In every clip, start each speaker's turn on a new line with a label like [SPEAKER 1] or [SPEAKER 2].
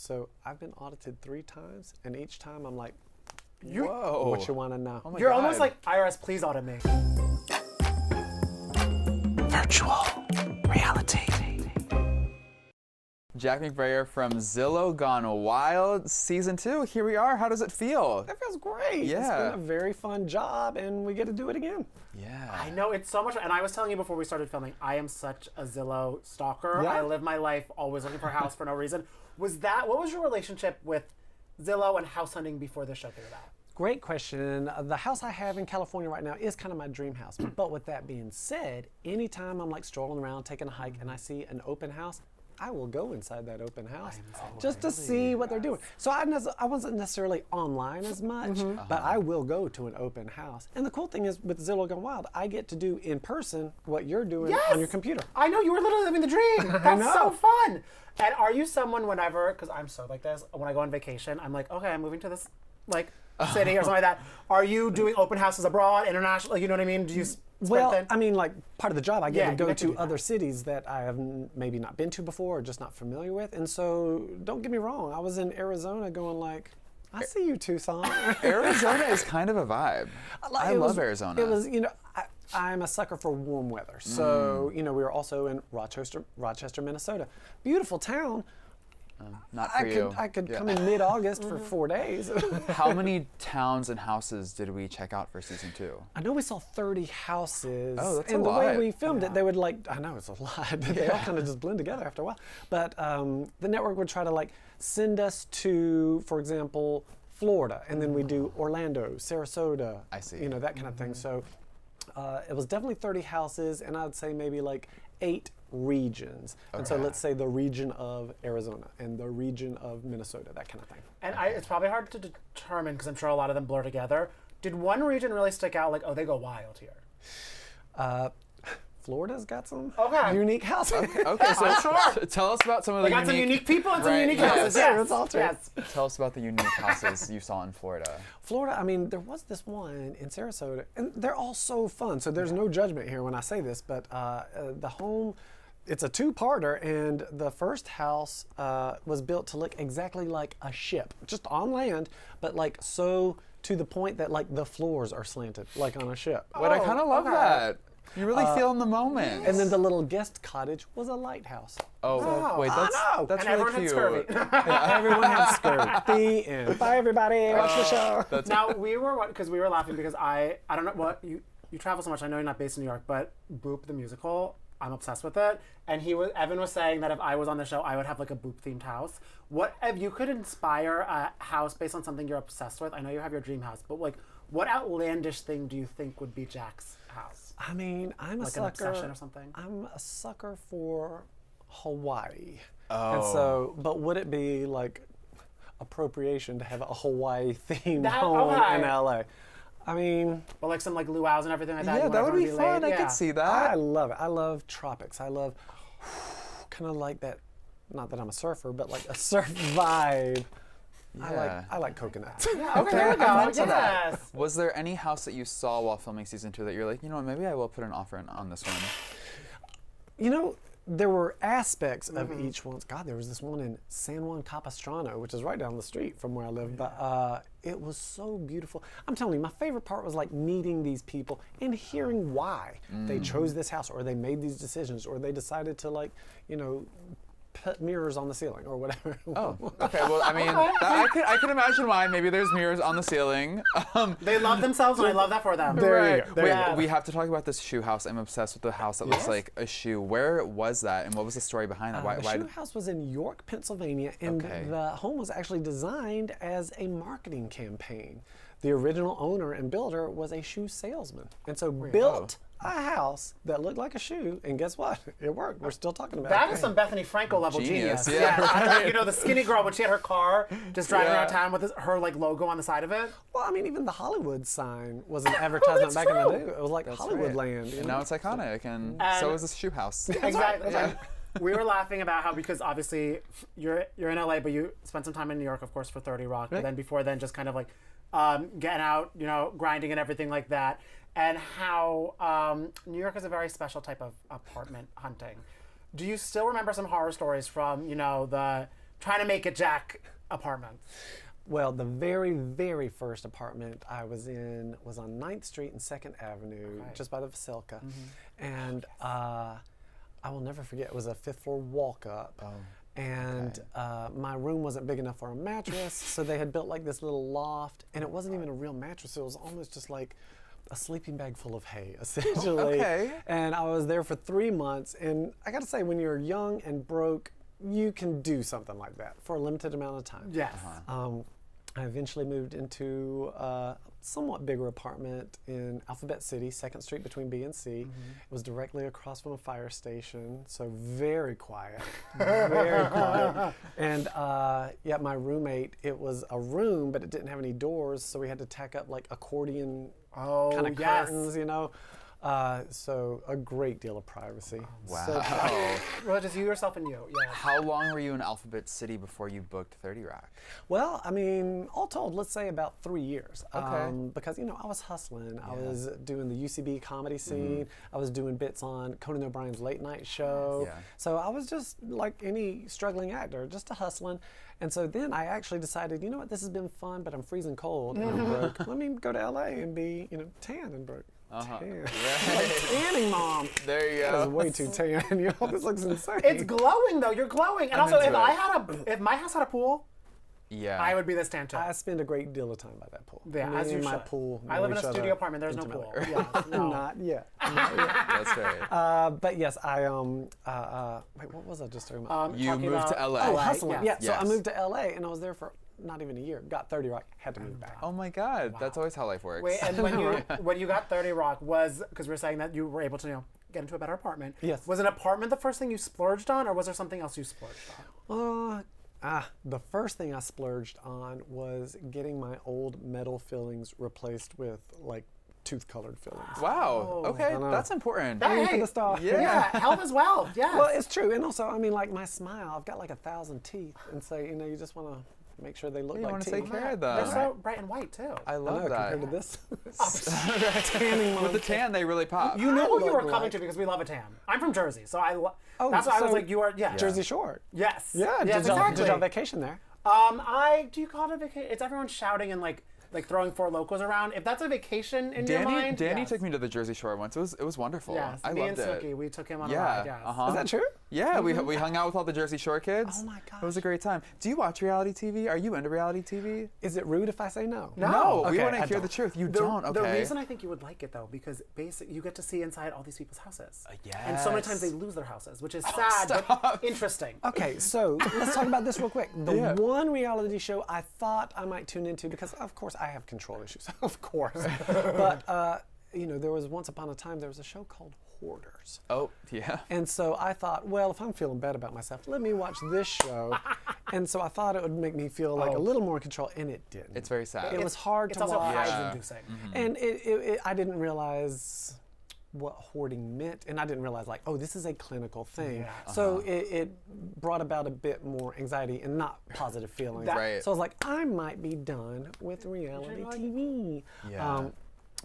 [SPEAKER 1] So I've been audited 3 times, and each time I'm like,
[SPEAKER 2] Whoa.
[SPEAKER 1] what you want to know?
[SPEAKER 2] Oh my
[SPEAKER 3] You're
[SPEAKER 2] God.
[SPEAKER 3] almost like, IRS, please audit me.
[SPEAKER 4] Virtual Reality.
[SPEAKER 2] Jack McBrayer from Zillow Gone Wild, Season 2. Here we are. How does it feel?
[SPEAKER 1] That feels great.
[SPEAKER 2] Yeah.
[SPEAKER 1] It's been a very fun job, and we get to do it again.
[SPEAKER 2] Yeah.
[SPEAKER 3] I know, it's so much, and I was telling you before we started filming, I am such a Zillow stalker.
[SPEAKER 1] Yeah.
[SPEAKER 3] I live my life always looking for a house for no reason. What was your relationship with Zillow and house hunting before the show came about?
[SPEAKER 1] Great question. The house I have in California right now is kind of my dream house. But with that being said, anytime I'm like strolling around, taking a hike, and I see an open house, I will go inside that open house just to see what they're doing. So I wasn't necessarily online as much, but I will go to an open house. And the cool thing is with Zillow Gone Wild, I get to do in person what you're doing on your computer.
[SPEAKER 3] I know, you were literally living the dream. That's so fun. And are you someone whenever, because I'm so like this, when I go on vacation, I'm like, okay, I'm moving to this like city or something like that. Are you doing open houses abroad, international, you know what I mean? Do you
[SPEAKER 1] Well, I mean, like part of the job, I get to go
[SPEAKER 3] you get to
[SPEAKER 1] to
[SPEAKER 3] do that.
[SPEAKER 1] other cities that I have maybe not been to before or just not familiar with. And so, don't get me wrong, I was in Arizona going like, I see you, Tucson.
[SPEAKER 2] Arizona is kind of a vibe. I love Arizona.
[SPEAKER 1] It was, you know, I'm a sucker for warm weather. So, you know, we were also in Rochester, Minnesota. Beautiful town.
[SPEAKER 2] Not for you.
[SPEAKER 1] I could come in mid-August for 4 days.
[SPEAKER 2] How many towns and houses did we check out for Season 2?
[SPEAKER 1] I know we saw 30 houses.
[SPEAKER 2] Oh, that's
[SPEAKER 1] and
[SPEAKER 2] a
[SPEAKER 1] the way
[SPEAKER 2] lot.
[SPEAKER 1] we filmed it, they would like, I know it's a lot, but they all kind of just blend together after a while. But the network would try to like send us to, for example, Florida, and then we do Orlando, Sarasota.
[SPEAKER 2] I see.
[SPEAKER 1] You know, that kind of thing. So it was definitely 30 houses, and I'd say maybe like 8 regions. And so
[SPEAKER 2] Okay.
[SPEAKER 1] let's say the region of Arizona and the region of Minnesota, that kind of thing.
[SPEAKER 3] And it's probably hard to determine because I'm sure a lot of them blur together. Did one region really stick out like, oh, they go wild here?
[SPEAKER 1] Florida's got some
[SPEAKER 3] Okay.
[SPEAKER 1] unique houses.
[SPEAKER 2] Okay, so
[SPEAKER 3] Sure.
[SPEAKER 2] tell us about some of
[SPEAKER 3] They
[SPEAKER 2] the
[SPEAKER 3] got some unique people and some
[SPEAKER 2] Right,
[SPEAKER 3] unique
[SPEAKER 2] yes.
[SPEAKER 3] houses.
[SPEAKER 1] Yeah,
[SPEAKER 3] Yes,
[SPEAKER 1] that's all true.
[SPEAKER 3] yes.
[SPEAKER 2] Tell us about the unique houses you saw in Florida.
[SPEAKER 1] Florida, I mean, there was this one in Sarasota, and they're all so fun. So there's no judgment here when I say this, but the home, it's a 2-parter, and the first house was built to look exactly like a ship, just on land, but like so to the point that like the floors are slanted, like on a ship.
[SPEAKER 2] But I kind of love
[SPEAKER 3] okay.
[SPEAKER 2] that. You really feel in the moment.
[SPEAKER 1] And then the little guest cottage was a lighthouse.
[SPEAKER 2] oh,
[SPEAKER 3] I
[SPEAKER 2] wait,
[SPEAKER 1] know.
[SPEAKER 2] that's
[SPEAKER 3] And
[SPEAKER 2] really
[SPEAKER 3] everyone had
[SPEAKER 2] cute.
[SPEAKER 3] scurvy.
[SPEAKER 1] Everyone had skirt. The end. Bye, everybody. Watch the show.
[SPEAKER 3] Now we were laughing because I don't know what you travel so much. I know you're not based in New York, but Boop the musical, I'm obsessed with it. And Evan was saying that if I was on the show, I would have like a Boop themed house. What if you could inspire a house based on something you're obsessed with? I know you have your dream house, but like, what outlandish thing do you think would be Jack's house?
[SPEAKER 1] I mean, I'm a
[SPEAKER 3] Like an
[SPEAKER 1] sucker.
[SPEAKER 3] obsession or something?
[SPEAKER 1] I'm a sucker for Hawaii.
[SPEAKER 2] Oh.
[SPEAKER 1] And so, but would it be like appropriation to have a Hawaii themed
[SPEAKER 3] That-
[SPEAKER 1] home
[SPEAKER 3] okay.
[SPEAKER 1] in LA? I mean,
[SPEAKER 3] But like some like luau's and everything like that.
[SPEAKER 2] Yeah,
[SPEAKER 3] you
[SPEAKER 2] that
[SPEAKER 3] want
[SPEAKER 2] would be
[SPEAKER 3] everyone to
[SPEAKER 2] fun. I
[SPEAKER 3] laid?
[SPEAKER 2] could see
[SPEAKER 1] I
[SPEAKER 2] that.
[SPEAKER 1] love it. I love tropics. I love kind of like that. Not that I'm a surfer, but like a surf vibe.
[SPEAKER 2] Yeah.
[SPEAKER 1] I like coconuts.
[SPEAKER 3] Okay, there we go.
[SPEAKER 2] I'm into that.
[SPEAKER 3] Yes.
[SPEAKER 2] Was there any house that you saw while filming Season 2 that you're like, you know what, maybe I will put an offer in on this one?
[SPEAKER 1] You know, there were aspects of each one. God, there was this one in San Juan Capistrano, which is right down the street from where I live. But it was so beautiful. I'm telling you, my favorite part was like meeting these people and hearing why they chose this house, or they made these decisions, or they decided to like, you know, put mirrors on the ceiling or whatever.
[SPEAKER 2] Oh, okay. Well, I mean, I could imagine why. Maybe there's mirrors on the ceiling.
[SPEAKER 3] They love themselves, and I love that for them.
[SPEAKER 1] There you go. There
[SPEAKER 2] Wait,
[SPEAKER 1] you go.
[SPEAKER 2] we have to talk about this shoe house. I'm obsessed with the house that looks like a shoe. Where was that, and what was the story behind that?
[SPEAKER 1] The shoe house was in York, Pennsylvania, and
[SPEAKER 2] Okay.
[SPEAKER 1] the home was actually designed as a marketing campaign. The original owner and builder was a shoe salesman, and so built a house that looked like a shoe, and guess what? It worked. We're still talking about
[SPEAKER 3] That
[SPEAKER 1] it.
[SPEAKER 3] is some Bethany Frankel level
[SPEAKER 2] Genius,
[SPEAKER 3] genius.
[SPEAKER 2] yeah,
[SPEAKER 3] Yes. You know, the skinny girl when she had her car just driving
[SPEAKER 2] Yeah.
[SPEAKER 3] around town with her like logo on the side of it.
[SPEAKER 1] Well, I mean, even the Hollywood sign was an advertisement back in the day. It was like Hollywood
[SPEAKER 2] right.
[SPEAKER 1] land. You
[SPEAKER 2] And
[SPEAKER 1] know?
[SPEAKER 2] now it's iconic, and
[SPEAKER 3] And-
[SPEAKER 2] so is this shoe house.
[SPEAKER 3] Exactly.
[SPEAKER 2] Yeah.
[SPEAKER 3] We were laughing about how, because obviously you're in LA, but you spent some time in New York, of course, for 30 Rock. But
[SPEAKER 1] Right.
[SPEAKER 3] then before then, just kind of like getting out, you know, grinding and everything like that. And how New York is a very special type of apartment hunting. Do you still remember some horror stories from, you know, the trying to make it Jack apartments.
[SPEAKER 1] Well, the very, very first apartment I was in was on 9th Street and 2nd Avenue, just by the Vasilka. And I will never forget, it was a 5th floor walk up. And my room wasn't big enough for a mattress, so they had built like this little loft, and it wasn't even a real mattress. It was almost just like a sleeping bag full of hay, essentially. And I was there for 3 months, and I gotta say, when you're young and broke, you can do something like that for a limited amount of time.
[SPEAKER 3] Yes.
[SPEAKER 1] I eventually moved into a somewhat bigger apartment in Alphabet City, 2nd Street between B and C. It was directly across from a fire station, so very quiet, very quiet. And yeah, my roommate, it was a room, but it didn't have any doors, so we had to tack up like accordion kind of curtains, you know. So a great deal of privacy.
[SPEAKER 2] Wow.
[SPEAKER 1] So,
[SPEAKER 3] Well, just you, yourself, and you. Yeah.
[SPEAKER 2] How long were you in Alphabet City before you booked 30 Rock?
[SPEAKER 1] well, I mean, all told, let's say about 3 years.
[SPEAKER 2] Okay.
[SPEAKER 1] Because, you know, I was hustling. I was doing the UCB comedy scene. I was doing bits on Conan O'Brien's late night show.
[SPEAKER 2] Yeah.
[SPEAKER 1] So I was just like any struggling actor, just a hustling. And so then I actually decided, you know what, this has been fun, but I'm freezing cold and I'm broke. Let me go to LA and be, you know, tan and broke. Tan. Like tanning mom.
[SPEAKER 2] There you
[SPEAKER 1] That
[SPEAKER 2] go.
[SPEAKER 1] was way too tan. You know, this looks insane.
[SPEAKER 3] It's glowing though. You're glowing. And
[SPEAKER 2] I'm
[SPEAKER 3] also,
[SPEAKER 2] into
[SPEAKER 3] if my house had a pool,
[SPEAKER 2] Yeah.
[SPEAKER 3] I would be this tan too.
[SPEAKER 1] I spend a great deal of time by that pool.
[SPEAKER 3] Yeah,
[SPEAKER 1] Me
[SPEAKER 3] as you
[SPEAKER 1] and my
[SPEAKER 3] should.
[SPEAKER 1] pool.
[SPEAKER 3] I
[SPEAKER 1] know
[SPEAKER 3] live in
[SPEAKER 1] each
[SPEAKER 3] a
[SPEAKER 1] other
[SPEAKER 3] studio apartment. There's no pool.
[SPEAKER 1] intimately.
[SPEAKER 3] Yeah, no.
[SPEAKER 1] Not yet. Not yet.
[SPEAKER 2] That's right.
[SPEAKER 1] But yes, I wait, what was I just talking about?
[SPEAKER 2] You
[SPEAKER 3] Talking
[SPEAKER 2] moved to
[SPEAKER 3] about
[SPEAKER 2] LA.
[SPEAKER 1] Oh, hustling.
[SPEAKER 3] yes.
[SPEAKER 1] Yeah. So I
[SPEAKER 2] Yes.
[SPEAKER 1] moved to LA and I was there for not even a year. Got 30 Rock, had to move back.
[SPEAKER 2] Oh my God, that's always how life works.
[SPEAKER 3] Wait, and when you got 30 Rock was because we were saying that you were able to get into a better apartment.
[SPEAKER 1] Yes.
[SPEAKER 3] Was an apartment the first thing you splurged on, or was there something else you splurged on?
[SPEAKER 1] The first thing I splurged on was getting my old metal fillings replaced with like tooth-colored fillings.
[SPEAKER 2] Wow. Okay,
[SPEAKER 1] know.
[SPEAKER 2] that's important.
[SPEAKER 3] Hey,
[SPEAKER 1] for the star.
[SPEAKER 3] Yeah, health as well. Yes.
[SPEAKER 1] Well, it's true, and also, I mean, like my smile, I've got like 1,000 teeth, and so you know, you just want to make sure they look
[SPEAKER 2] You
[SPEAKER 1] like
[SPEAKER 2] want to
[SPEAKER 1] teeth.
[SPEAKER 2] take care of them.
[SPEAKER 3] They're so bright and white too.
[SPEAKER 2] I
[SPEAKER 1] I
[SPEAKER 2] love
[SPEAKER 1] know,
[SPEAKER 2] that.
[SPEAKER 1] compared to this. Tanning mom.
[SPEAKER 2] With the tan, they really pop.
[SPEAKER 3] You knew who you were
[SPEAKER 1] look
[SPEAKER 3] coming
[SPEAKER 1] like-
[SPEAKER 3] to because we love a tan. I'm from Jersey, so that's why I
[SPEAKER 1] so
[SPEAKER 3] was like, you are, yeah.
[SPEAKER 1] Jersey Shore.
[SPEAKER 3] Yes.
[SPEAKER 1] Yeah,
[SPEAKER 3] Yes,
[SPEAKER 1] did
[SPEAKER 3] exactly.
[SPEAKER 1] y'all vacation there?
[SPEAKER 3] Do you call it a vacation? It's everyone shouting and like throwing Four Locos around. If that's a vacation in your mind,
[SPEAKER 2] Danny
[SPEAKER 3] yes.
[SPEAKER 2] took me to the Jersey Shore once. It was wonderful.
[SPEAKER 3] Yes,
[SPEAKER 2] I
[SPEAKER 3] me
[SPEAKER 2] loved
[SPEAKER 3] and
[SPEAKER 2] it.
[SPEAKER 3] Snooki, we took him on a
[SPEAKER 2] Yeah.
[SPEAKER 3] ride. Yes.
[SPEAKER 2] Uh-huh.
[SPEAKER 1] Is that true?
[SPEAKER 2] Yeah, we hung out with all the Jersey Shore kids.
[SPEAKER 1] Oh my
[SPEAKER 2] It was a great time. Do you watch reality TV? Are you into reality TV?
[SPEAKER 1] Is it rude if I say no?
[SPEAKER 3] No.
[SPEAKER 2] we
[SPEAKER 1] Okay,
[SPEAKER 2] want to
[SPEAKER 1] I
[SPEAKER 2] hear
[SPEAKER 1] don't.
[SPEAKER 2] the truth. You
[SPEAKER 3] The,
[SPEAKER 2] don't. Okay.
[SPEAKER 3] the reason I think you would like it though, because basically you get to see inside all these people's houses. And so many times they lose their houses, which is sad but interesting.
[SPEAKER 1] Okay, so let's talk about this real quick. The
[SPEAKER 2] Yeah.
[SPEAKER 1] one reality show I thought I might tune into, because of course I have control issues, of course. But you know, there was once upon a time there was a show called Hoarders.
[SPEAKER 2] Oh, yeah.
[SPEAKER 1] And so I thought, well, if I'm feeling bad about myself, let me watch this show. And so I thought it would make me feel like a little more in control, and it didn't.
[SPEAKER 2] It's very sad.
[SPEAKER 1] It was hard
[SPEAKER 3] It's
[SPEAKER 1] to
[SPEAKER 3] also
[SPEAKER 1] watch.
[SPEAKER 3] hives-inducing.
[SPEAKER 1] And I didn't realize what hoarding meant, and I didn't realize like, oh, this is a clinical thing.
[SPEAKER 3] Yeah.
[SPEAKER 1] So it brought about a bit more anxiety and not positive feelings.
[SPEAKER 2] Right.
[SPEAKER 1] So I was like, I might be done with reality TV.
[SPEAKER 2] Yeah.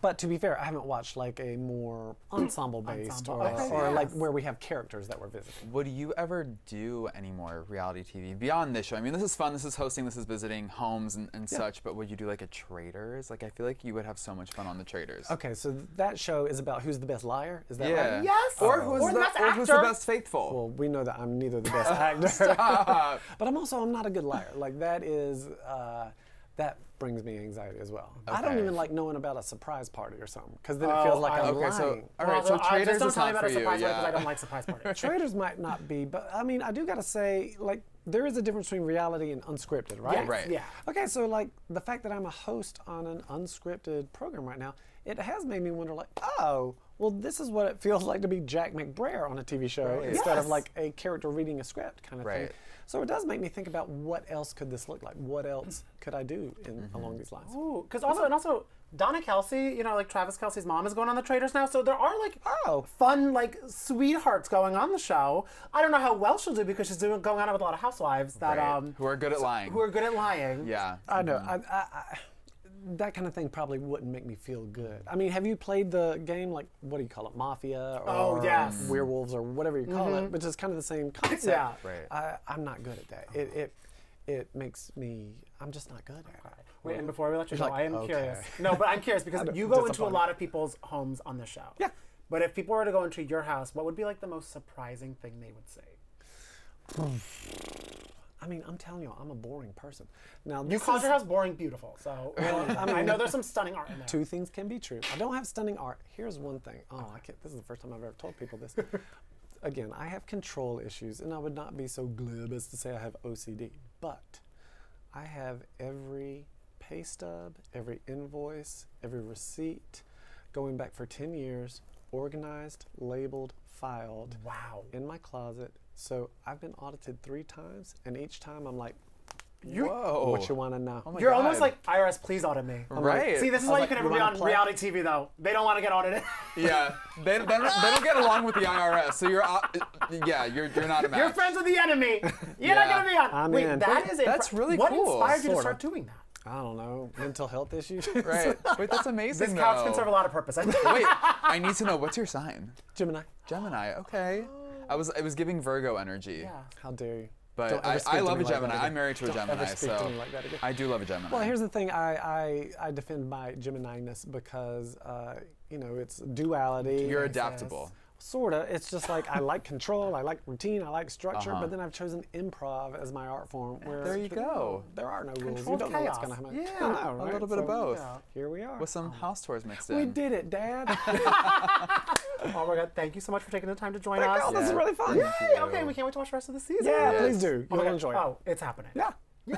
[SPEAKER 1] But to be fair, I haven't watched like a more ensemble-based
[SPEAKER 3] Ensemble.
[SPEAKER 1] or,
[SPEAKER 3] Okay,
[SPEAKER 1] or like
[SPEAKER 3] yes.
[SPEAKER 1] where we have characters that we're visiting.
[SPEAKER 2] Would you ever do any more reality TV beyond this show? I mean, this is fun. This is hosting. This is visiting homes and such. But would you do like a Traders? Like, I feel like you would have so much fun on the Traders.
[SPEAKER 1] Okay, so that show is about who's the best liar. Is that
[SPEAKER 2] Yeah.
[SPEAKER 1] right?
[SPEAKER 3] Yes.
[SPEAKER 2] Or
[SPEAKER 3] Or
[SPEAKER 2] who's
[SPEAKER 3] the best
[SPEAKER 2] who's the
[SPEAKER 3] actor.
[SPEAKER 2] best faithful?
[SPEAKER 1] Well, we know that I'm neither the best actor.
[SPEAKER 2] Stop.
[SPEAKER 1] But I'm not a good liar. Like that is that brings me anxiety as well. I don't
[SPEAKER 2] Okay.
[SPEAKER 1] even like knowing about a surprise party or something, because then it feels like I'm
[SPEAKER 2] Okay, so
[SPEAKER 1] lying.
[SPEAKER 2] all right, so
[SPEAKER 3] just
[SPEAKER 2] Traders
[SPEAKER 3] don't
[SPEAKER 2] is
[SPEAKER 3] tell me
[SPEAKER 2] not
[SPEAKER 3] about
[SPEAKER 2] for
[SPEAKER 3] a
[SPEAKER 2] you.
[SPEAKER 3] surprise party because I
[SPEAKER 2] Yeah.
[SPEAKER 3] don't like surprise parties.
[SPEAKER 1] Traders might not be, but I mean, I do gotta say, like, there is a difference between reality and unscripted, right?
[SPEAKER 3] Yes,
[SPEAKER 2] Right.
[SPEAKER 3] Yeah.
[SPEAKER 1] Okay, so like the fact that I'm a host on an unscripted program right now, it has made me wonder, like, oh, well, this is what it feels like to be Jack McBrayer on a TV show instead of
[SPEAKER 3] Yes.
[SPEAKER 1] like a character reading a script kind of
[SPEAKER 2] Right.
[SPEAKER 1] thing. So it does make me think about what else could this look like? What else could I do along these lines?
[SPEAKER 3] Ooh, because also Donna Kelsey, you know, like Travis Kelsey's mom is going on the Traders now, so there are like fun like sweethearts going on the show. I don't know how well she'll do because she's going out with a lot of housewives that
[SPEAKER 2] Right. Who are good at lying.
[SPEAKER 3] who are good at lying.
[SPEAKER 2] Yeah.
[SPEAKER 1] I know. that kind of thing probably wouldn't make me feel good. I mean, have you played the game, like, what do you call it, Mafia or Werewolves or whatever you call it, which is kind of the same concept.
[SPEAKER 3] Yeah.
[SPEAKER 2] Right.
[SPEAKER 1] I'm not good at that. It makes me, I'm just not good at it.
[SPEAKER 3] Wait, and before we let you go,
[SPEAKER 1] like,
[SPEAKER 3] I am
[SPEAKER 1] okay.
[SPEAKER 3] curious. No, but I'm curious because you go into a lot of people's homes on the show.
[SPEAKER 1] Yeah.
[SPEAKER 3] But if people were to go into your house, what would be like the most surprising thing they would say?
[SPEAKER 1] I mean, I'm telling you, I'm a boring person. Now,
[SPEAKER 3] You called your house boring beautiful, so I know there's some stunning art in there.
[SPEAKER 1] two things can be true. I don't have stunning art. Here's one thing. Oh, I can't. This is the first time I've ever told people this. Again, I have control issues, and I would not be so glib as to say I have OCD. But I have every pay stub, every invoice, every receipt, going back for 10 years, organized, labeled, filed
[SPEAKER 3] Wow.
[SPEAKER 1] in my closet. So I've been audited 3 times, and each time I'm like,
[SPEAKER 2] Whoa.
[SPEAKER 1] what you want to know?
[SPEAKER 2] Oh my
[SPEAKER 3] You're
[SPEAKER 2] God.
[SPEAKER 3] almost like IRS, please audit me.
[SPEAKER 2] Right.
[SPEAKER 3] See, this is
[SPEAKER 1] I was
[SPEAKER 3] why you
[SPEAKER 1] like,
[SPEAKER 3] can never
[SPEAKER 1] you
[SPEAKER 3] be
[SPEAKER 1] wanna
[SPEAKER 3] on
[SPEAKER 1] play?
[SPEAKER 3] reality TV, though. They don't want to get audited.
[SPEAKER 2] Yeah, they don't get along with the IRS, so you're not a match.
[SPEAKER 3] You're friends with the enemy. You're not going to be on.
[SPEAKER 1] I'm
[SPEAKER 3] Wait,
[SPEAKER 1] in.
[SPEAKER 2] That's really
[SPEAKER 3] what
[SPEAKER 2] cool.
[SPEAKER 3] What inspired you to
[SPEAKER 1] Sorta.
[SPEAKER 3] start doing that?
[SPEAKER 1] I don't know, mental health issues.
[SPEAKER 2] Right. Wait, that's amazing.
[SPEAKER 3] This couch
[SPEAKER 2] though.
[SPEAKER 3] can serve a lot of purpose. I think.
[SPEAKER 2] Wait, I need to know, what's your sign?
[SPEAKER 1] Gemini,
[SPEAKER 2] Gemini. Okay. I was giving Virgo energy.
[SPEAKER 3] Yeah.
[SPEAKER 1] how dare you?
[SPEAKER 2] But
[SPEAKER 1] Don't ever speak
[SPEAKER 2] I
[SPEAKER 1] to
[SPEAKER 2] love
[SPEAKER 1] me
[SPEAKER 2] a
[SPEAKER 1] like
[SPEAKER 2] Gemini.
[SPEAKER 1] that again.
[SPEAKER 2] I'm married to a
[SPEAKER 1] Don't
[SPEAKER 2] Gemini,
[SPEAKER 1] ever speak to
[SPEAKER 2] so
[SPEAKER 1] me like that again.
[SPEAKER 2] I do love a Gemini.
[SPEAKER 1] Well, here's the thing. I defend my Gemini-ness because, it's duality.
[SPEAKER 2] You're adaptable.
[SPEAKER 1] Sorta. It's just like I like control, I like routine, I like structure,
[SPEAKER 2] Uh-huh.
[SPEAKER 1] but then I've chosen improv as my art form. Where
[SPEAKER 2] There you go.
[SPEAKER 1] There are no rules. You
[SPEAKER 3] Controlled
[SPEAKER 1] don't know what's
[SPEAKER 3] chaos.
[SPEAKER 1] going to happen.
[SPEAKER 2] Yeah,
[SPEAKER 1] I know,
[SPEAKER 2] a
[SPEAKER 1] right?
[SPEAKER 2] little bit of
[SPEAKER 1] So,
[SPEAKER 2] both.
[SPEAKER 3] Yeah.
[SPEAKER 1] Here we are.
[SPEAKER 2] With some house tours mixed in.
[SPEAKER 1] We did it, Dad.
[SPEAKER 3] Oh my God! Thank you so much for taking the time to join
[SPEAKER 1] Thank
[SPEAKER 3] us.
[SPEAKER 1] y'all, this is
[SPEAKER 2] Yeah.
[SPEAKER 1] really fun.
[SPEAKER 2] Thank
[SPEAKER 3] Yay!
[SPEAKER 2] you.
[SPEAKER 3] Okay, we can't wait to watch the rest of the season.
[SPEAKER 1] Yeah,
[SPEAKER 2] Yes.
[SPEAKER 1] please do.
[SPEAKER 3] Oh my
[SPEAKER 1] You'll
[SPEAKER 3] God.
[SPEAKER 1] enjoy it.
[SPEAKER 3] Oh, it's happening.
[SPEAKER 1] Yeah.
[SPEAKER 3] Yay!